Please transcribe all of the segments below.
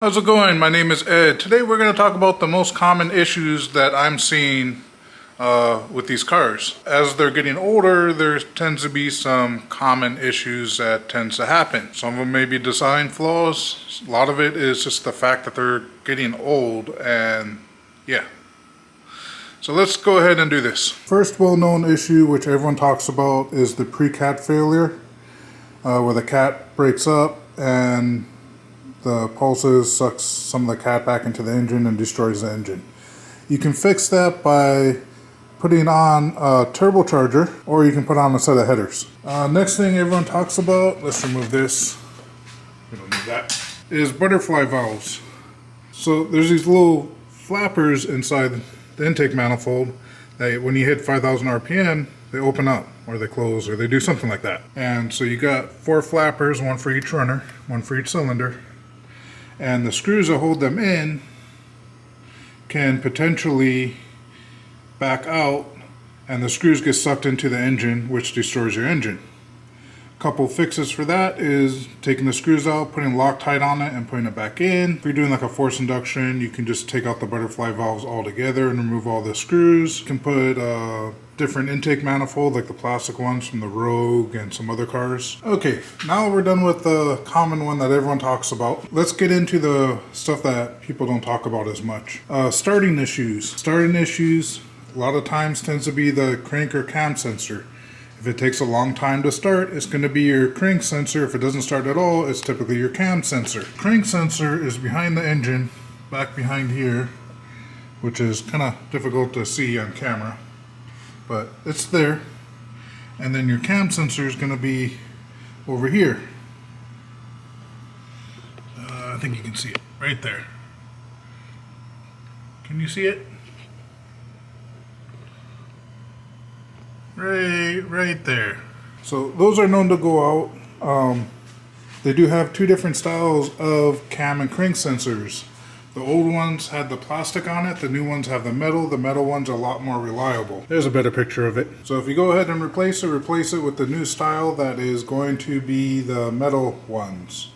How's it going? My name is Ed. Today we're going to talk about the most common issues that I'm seeing with these cars. As they're getting older, there tends to be some common issues that tends to happen. Some of them may be design flaws. A lot of it is just the fact that they're getting old, and yeah. So let's go ahead and do this. First well-known issue, which everyone talks about, is the pre-cat failure, where the cat breaks up and the pulses sucks some of the cat back into the engine and destroys the engine. You can fix that by putting on a turbocharger, or you can put on a set of headers. Next thing everyone talks about, let's remove this, we don't need that, is butterfly valves. So there's these little flappers inside the intake manifold that when you hit 5,000 RPM, they open up, or they close, or they do something like that. And so you got 4 flappers, one for each runner, one for each cylinder. And the screws that hold them in can potentially back out, and the screws get sucked into the engine, which destroys your engine. A couple fixes for that is taking the screws out, putting Loctite on it, and putting it back in. If you're doing like a force induction, you can just take out the butterfly valves altogether and remove all the screws. You can put different intake manifold, like the plastic ones from the Rogue and some other cars. Okay, now we're done with the common one that everyone talks about. Let's get into the stuff that people don't talk about as much. Starting issues. Starting issues a lot of times tends to be the crank or cam sensor. If it takes a long time to start, it's going to be your crank sensor. If it doesn't start at all, it's typically your cam sensor. Crank sensor is behind the engine, back behind here, which is kind of difficult to see on camera, but it's there. And then your cam sensor is going to be over here. I think you can see it right there. Can you see it? Right there. So those are known to go out. They do have 2 different styles of cam and crank sensors. The old ones had the plastic on it, the new ones have the metal. The metal ones are a lot more reliable. There's a better picture of it. So if you go ahead and replace it with the new style that is going to be the metal ones.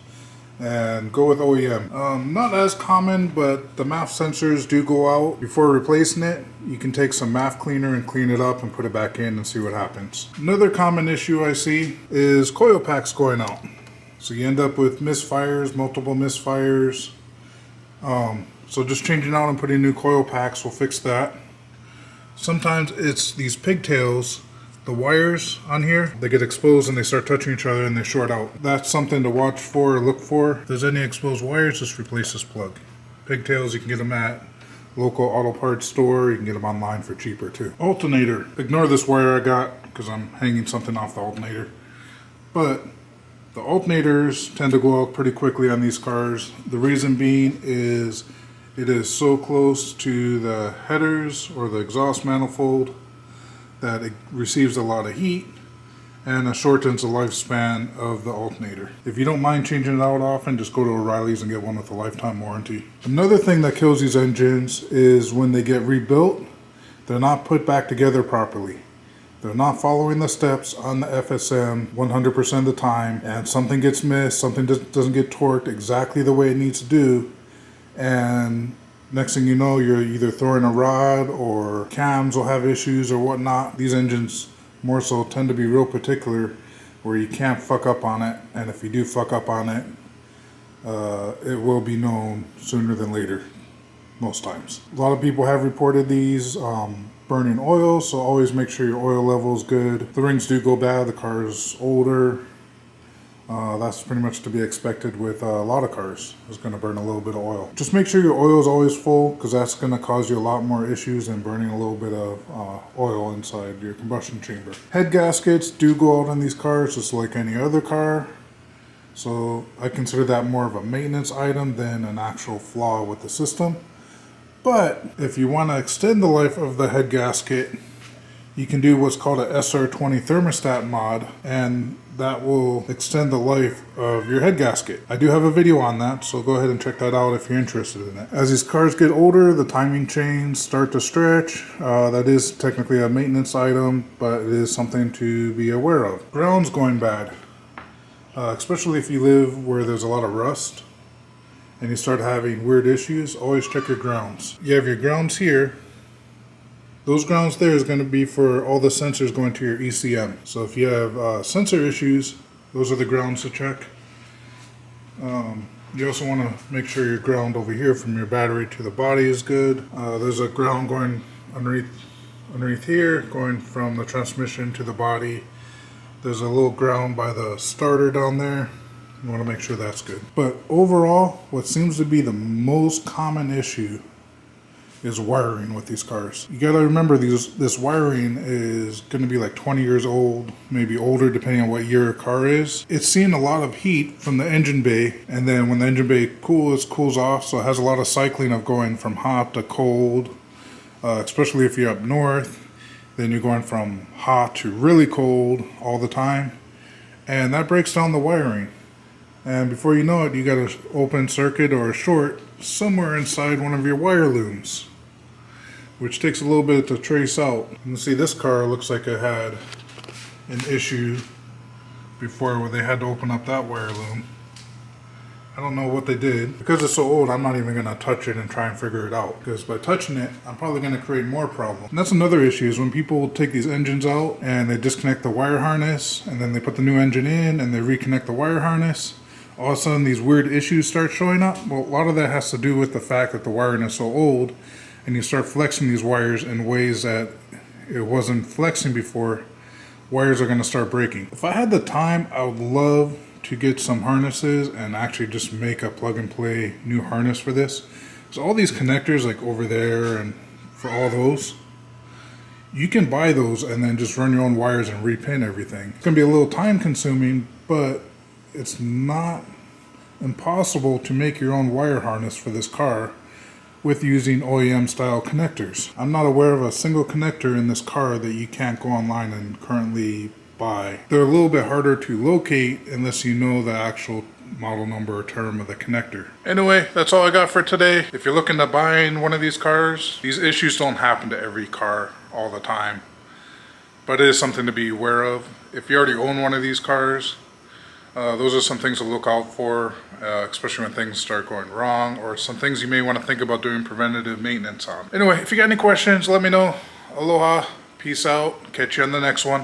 And go with OEM. Not as common, but the MAF sensors do go out. Before replacing it, you can take some MAF cleaner and clean it up and put it back in and see what happens. Another common issue I see is coil packs going out. So you end up with misfires, multiple misfires. So just changing out and putting new coil packs will fix that. Sometimes it's these pigtails. The wires on here, they get exposed and they start touching each other and they short out. That's something to watch for or look for. If there's any exposed wires, just replace this plug. Pigtails, you can get them at local auto parts store. You can get them online for cheaper too. Alternator. Ignore this wire I got because I'm hanging something off the alternator. But the alternators tend to go out pretty quickly on these cars. The reason being is it is so close to the headers or the exhaust manifold that it receives a lot of heat and it shortens the lifespan of the alternator. If you don't mind changing it out often, just go to O'Reilly's and get one with a lifetime warranty. Another thing that kills these engines is when they get rebuilt, they're not put back together properly. They're not following the steps on the FSM 100% of the time, and something gets missed, something doesn't get torqued exactly the way it needs to do, and next thing you know, you're either throwing a rod or cams will have issues or whatnot. These engines more so tend to be real particular where you can't fuck up on it, and if you do fuck up on it, it will be known sooner than later, most times. A lot of people have reported these burning oil, so always make sure your oil level is good. The rings do go bad, the car is older. That's pretty much to be expected with a lot of cars. It's going to burn a little bit of oil. Just make sure your oil is always full, because that's going to cause you a lot more issues than burning a little bit of oil inside your combustion chamber. Head gaskets do go out on these cars just like any other car. So I consider that more of a maintenance item than an actual flaw with the system. But if you want to extend the life of the head gasket, you can do what's called a SR20 thermostat mod, and that will extend the life of your head gasket. I do have a video on that, so go ahead and check that out if you're interested in it. As these cars get older, the timing chains start to stretch. That is technically a maintenance item, but it is something to be aware of. Ground's going bad, especially if you live where there's a lot of rust and you start having weird issues, always check your grounds. You have your grounds here. Those grounds there is going to be for all the sensors going to your ECM. So if you have sensor issues, those are the grounds to check. You also want to make sure your ground over here from your battery to the body is good. There's a ground going underneath here, going from the transmission to the body. There's a little ground by the starter down there. You want to make sure that's good. But overall, what seems to be the most common issue is wiring with these cars. You gotta remember this wiring is gonna be like 20 years old, maybe older depending on what year your car is. It's seeing a lot of heat from the engine bay, and then when the engine bay cools off, so it has a lot of cycling of going from hot to cold, especially if you're up north. Then you're going from hot to really cold all the time, and that breaks down the wiring. And before you know it, you got an open circuit or a short somewhere inside one of your wire looms, which takes a little bit to trace out. You can see this car looks like it had an issue before where they had to open up that wire loom. I don't know what they did. Because it's so old, I'm not even going to touch it and try and figure it out. Because by touching it, I'm probably going to create more problems. And that's another issue, is when people take these engines out and they disconnect the wire harness, and then they put the new engine in and they reconnect the wire harness, all of a sudden these weird issues start showing up. Well, a lot of that has to do with the fact that the wiring is so old, and you start flexing these wires in ways that it wasn't flexing before. Wires are going to start breaking. If I had the time, I would love to get some harnesses and actually just make a plug and play new harness for this. So all these connectors like over there, and for all those, you can buy those and then just run your own wires and repin everything. It's going to be a little time consuming, but it's not impossible to make your own wire harness for this car with using OEM style connectors. I'm not aware of a single connector in this car that you can't go online and currently buy. They're a little bit harder to locate unless you know the actual model number or term of the connector. Anyway, that's all I got for today. If you're looking to buy one of these cars, these issues don't happen to every car all the time, but it is something to be aware of. If you already own one of these cars, those are some things to look out for, especially when things start going wrong, or some things you may want to think about doing preventative maintenance on. Anyway, if you got any questions, let me know. Aloha, peace out, catch you on the next one.